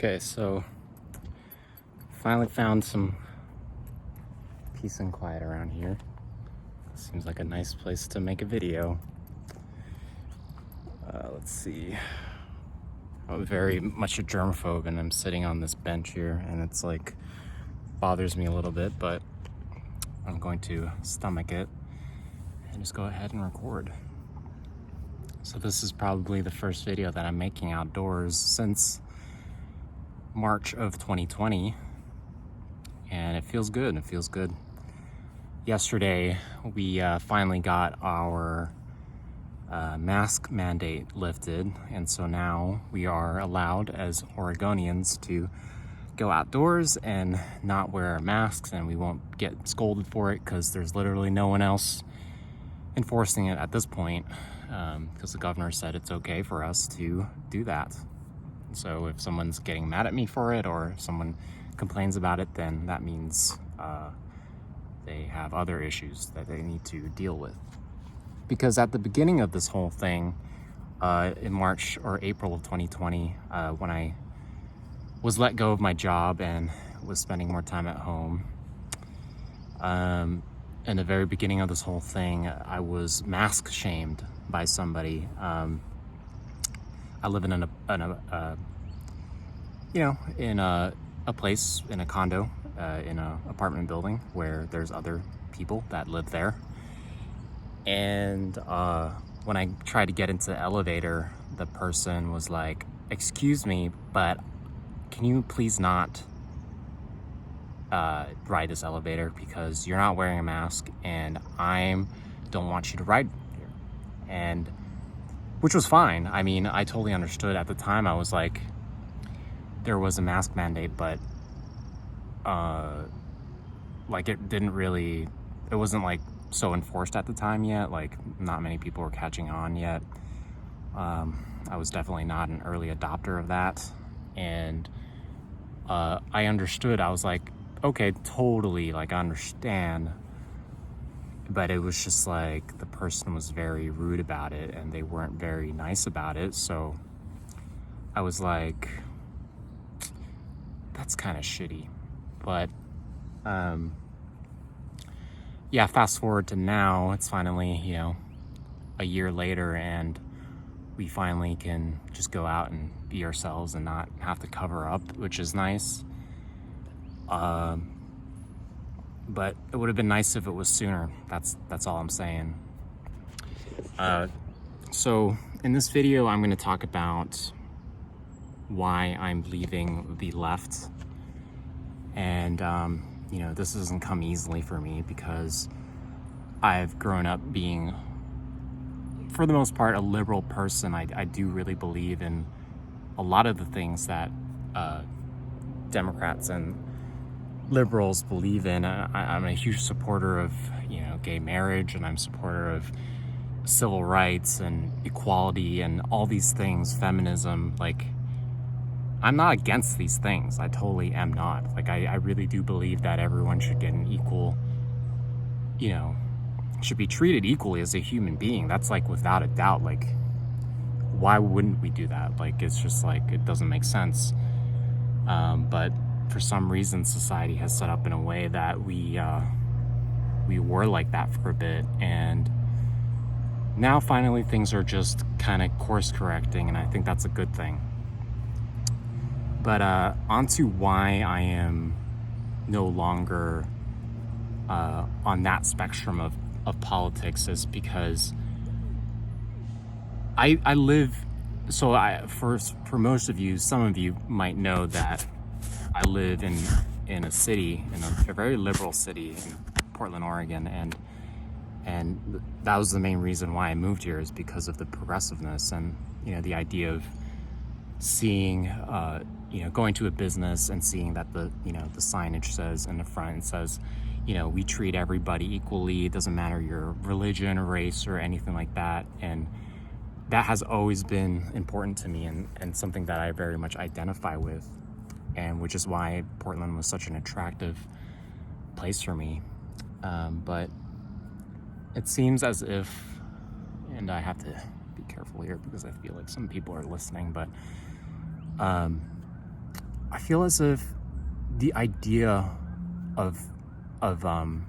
Okay, so finally found some peace and quiet around here. Seems like a nice place to make a video. Let's see. I'm very much a germaphobe, and I'm sitting on this bench here, and it's like bothers me a little bit, but I'm going to stomach it and just go ahead and record. So this is probably the first video that I'm making outdoors since March of 2020, and it feels good. It feels good. Yesterday, we finally got our mask mandate lifted, and so now we are allowed as Oregonians to go outdoors and not wear our masks, and we won't get scolded for it because there's literally no one else enforcing it at this point, because the governor said it's okay for us to do that. So if someone's getting mad at me for it, or if someone complains about it, then that means they have other issues that they need to deal with. Because at the beginning of this whole thing, in March or April of 2020, when I was let go of my job and was spending more time at home, in the very beginning of this whole thing, I was mask shamed by somebody. I live in a place, in a condo, in an apartment building where there's other people that live there. And when I tried to get into the elevator, the person was like, "Excuse me, but can you please not ride this elevator because you're not wearing a mask, and I don't want you to ride here." And which was fine. I mean, I totally understood at the time. I was like, there was a mask mandate, but like it wasn't like so enforced at the time yet. Like, not many people were catching on yet. I was definitely not an early adopter of that, and I understood. I was like, okay, totally, like, I understand. But it was just like the person was very rude about it, and they weren't very nice about it. So I was like, that's kind of shitty. But yeah, fast forward to now, it's finally, a year later, and we finally can just go out and be ourselves and not have to cover up, which is nice. But it would have been nice if it was sooner. That's all I'm saying. So in this video, I'm going to talk about why I'm leaving the left. And, this doesn't come easily for me because I've grown up being, for the most part, a liberal person. I do really believe in a lot of the things that Democrats and liberals believe in. I'm a huge supporter of, gay marriage, and I'm a supporter of civil rights and equality and all these things, feminism. Like, I'm not against these things. I totally am not. Like, I really do believe that everyone should get an equal, should be treated equally as a human being. That's, like, without a doubt. Like, why wouldn't we do that? Like, it's just like, it doesn't make sense. But for some reason, society has set up in a way that we were like that for a bit, and now finally things are just kind of course correcting, and I think that's a good thing. But onto why I am no longer on that spectrum of politics is because I live, so for most of you, some of you might know that I live in a city, in a very liberal city in Portland, Oregon, and that was the main reason why I moved here, is because of the progressiveness and the idea of seeing going to a business and seeing that the signage says in the front, it says, we treat everybody equally. It doesn't matter your religion or race or anything like that. And that has always been important to me, and something that I very much identify with, and which is why Portland was such an attractive place for me. But it seems as if, and I have to be careful here because I feel like some people are listening, but I feel as if the idea of of um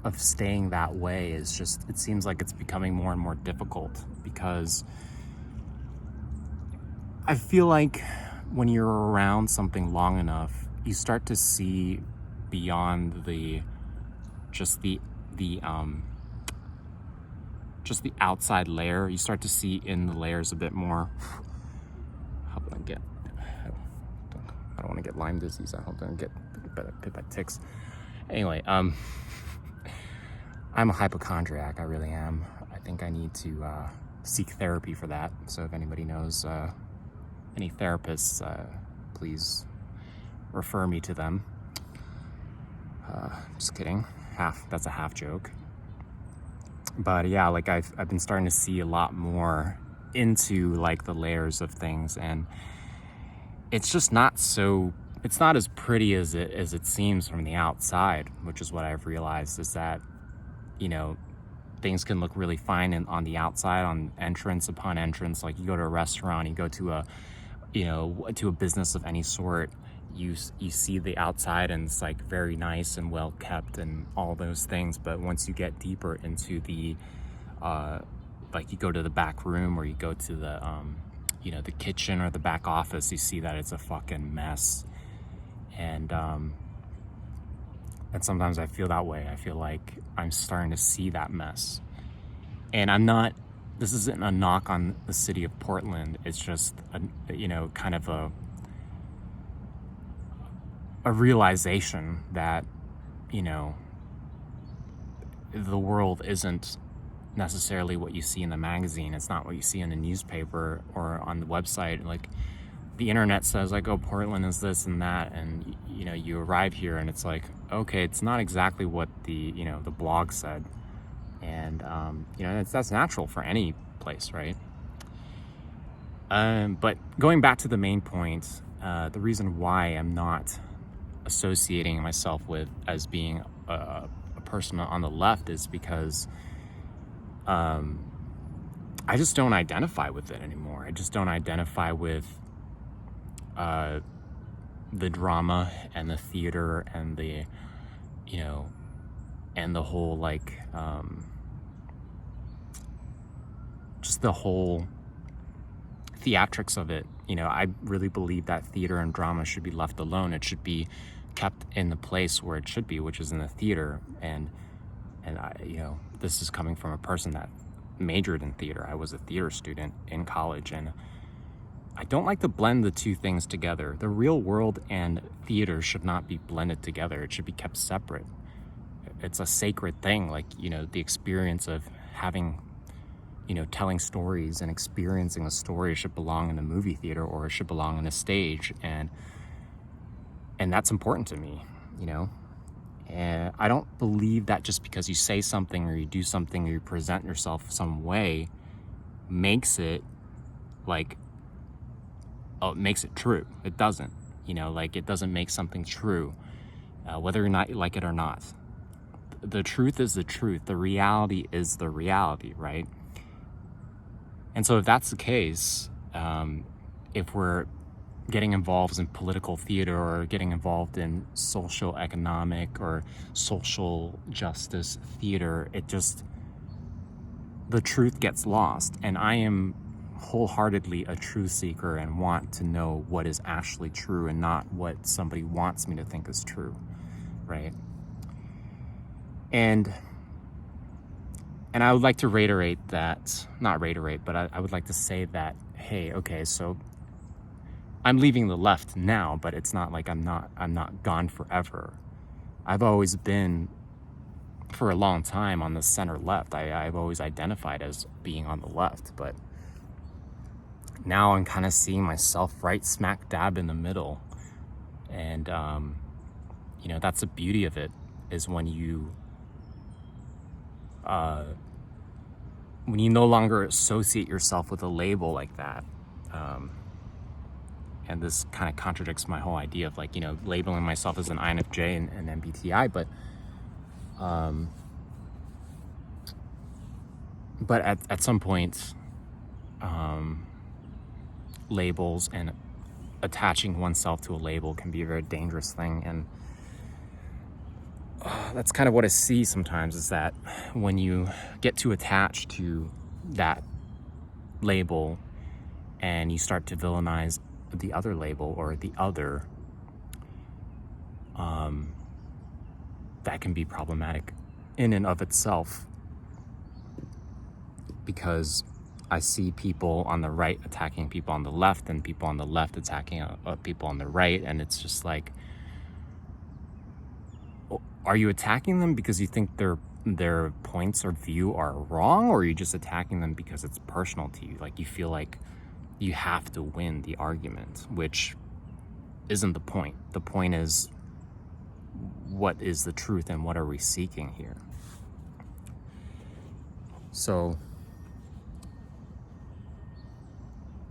of staying that way is just, it seems like it's becoming more and more difficult, because I feel like when you're around something long enough, you start to see beyond the just the outside layer. You start to see in the layers a bit more. How do I get? I don't want to get Lyme disease. I hope I don't get bit by ticks. Anyway, I'm a hypochondriac. I really am. I think I need to seek therapy for that. So if anybody knows any therapists, please refer me to them. Just kidding. That's a half joke. But yeah, like I've been starting to see a lot more into like the layers of things, and it's just it's not as pretty as it seems from the outside, which is what I've realized, is that, you know, things can look really fine on the outside, on entrance upon entrance. Like you go to a restaurant, you go to a business of any sort, you see the outside and it's like very nice and well kept and all those things. But once you get deeper into the like you go to the back room, or you go to the the kitchen or the back office, you see that it's a fucking mess. And sometimes I feel that way. I feel like I'm starting to see that mess. And this isn't a knock on the city of Portland. It's just kind of a realization that, the world isn't necessarily what you see in the magazine. It's not what you see in the newspaper or on the website. Like the internet says like, oh, Portland is this and that, and you arrive here and it's like, okay, it's not exactly what the blog said. And that's natural for any place, right? But going back to the main point, the reason why I'm not associating myself as being a person on the left is because I just don't identify with it anymore. I just don't identify with the drama and the theater and the and the whole just the whole theatrics of it. I really believe that theater and drama should be left alone. It should be kept in the place where it should be, which is in the theater. And I, this is coming from a person that majored in theater. I was a theater student in college, and I don't like to blend the two things together. The real world and theater should not be blended together. It should be kept separate. It's a sacred thing, like, the experience of having, telling stories and experiencing a story should belong in a movie theater, or it should belong on a stage. And that's important to me, And I don't believe that just because you say something or you do something or you present yourself some way makes it makes it true. It doesn't, it doesn't make something true, whether or not you like it or not. The truth is the truth. The reality is the reality, right? And so if that's the case, if we're getting involved in political theater or getting involved in social economic or social justice theater, the truth gets lost. And I am wholeheartedly a truth seeker and want to know what is actually true and not what somebody wants me to think is true, right? And I would like to I would like to say that, hey, okay, so I'm leaving the left now, but it's not like I'm not gone forever. I've always been, for a long time, on the center left. I've always identified as being on the left, but now I'm kind of seeing myself right smack dab in the middle. And that's the beauty of it, is when you no longer associate yourself with a label like that. And this kind of contradicts my whole idea of labeling myself as an INFJ and MBTI, but at some point, labels and attaching oneself to a label can be a very dangerous thing. And that's kind of what I see sometimes, is that when you get too attached to that label and you start to villainize the other label or the other, that can be problematic in and of itself, because I see people on the right attacking people on the left and people on the left attacking people on the right, and it's just like, are you attacking them because you think their points of view are wrong, or are you just attacking them because it's personal to you? Like, you feel like you have to win the argument, which isn't the point. The point is, what is the truth and what are we seeking here? So,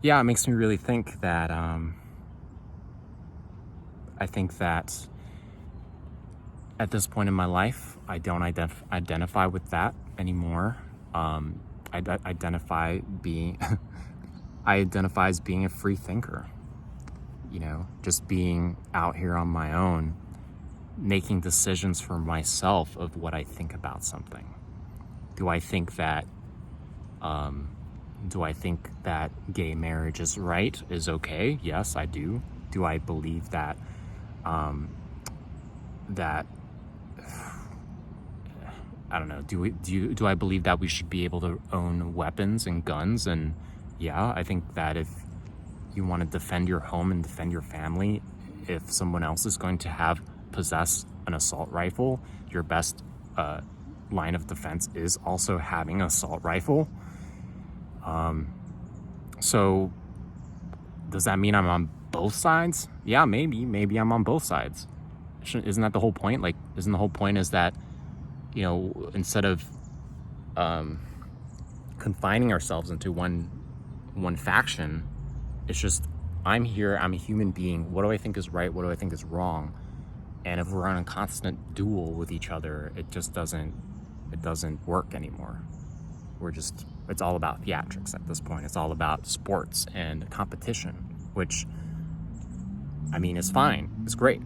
yeah, it makes me really think that, I think that at this point in my life, I don't identify with that anymore. I identify as being a free thinker, just being out here on my own, making decisions for myself of what I think about something. Do I think that gay marriage is right, is okay? Yes, I do. Do I believe that I don't know, do I believe that we should be able to own weapons and guns? And yeah, I think that if you want to defend your home and defend your family, if someone else is going to possess an assault rifle, your best line of defense is also having an assault rifle. So does that mean I'm on both sides? Yeah, maybe I'm on both sides. Isn't that the whole point? Like, isn't the whole point is that, instead of confining ourselves into one faction, it's just, I'm here, I'm a human being. What do I think is right? What do I think is wrong? And if we're on a constant duel with each other, it doesn't work anymore. It's all about theatrics at this point. It's all about sports and competition, which, I mean, is fine. It's great.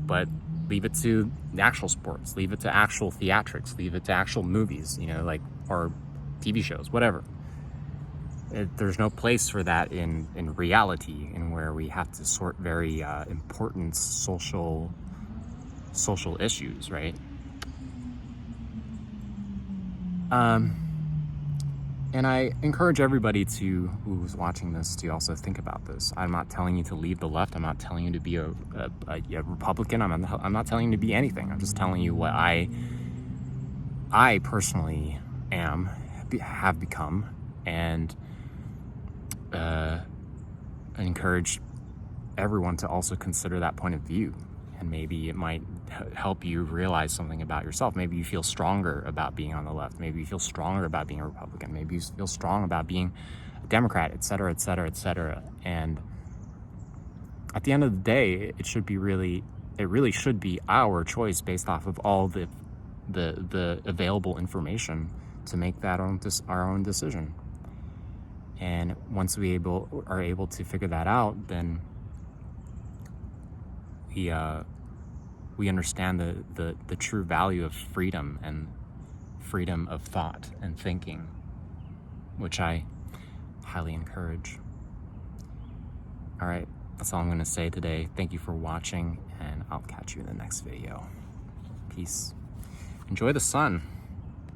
But leave it to the actual sports, leave it to actual theatrics, leave it to actual movies, or TV shows, whatever. There's no place for that in reality, in where we have to sort very important social issues, right? And I encourage everybody who's watching this to also think about this. I'm not telling you to leave the left. I'm not telling you to be a Republican. I'm not telling you to be anything. I'm just telling you what I personally have become, and I encourage everyone to also consider that point of view. And maybe it might help you realize something about yourself. Maybe you feel stronger about being on the left. Maybe you feel stronger about being a Republican. Maybe you feel strong about being a Democrat, et cetera, et cetera, et cetera. And at the end of the day, it really should be our choice based off of all the available information to make that our own decision. And once we are able to figure that out, then we understand the true value of freedom and freedom of thought and thinking, which I highly encourage. All right, that's all I'm going to say today. Thank you for watching, and I'll catch you in the next video. Peace. Enjoy the sun.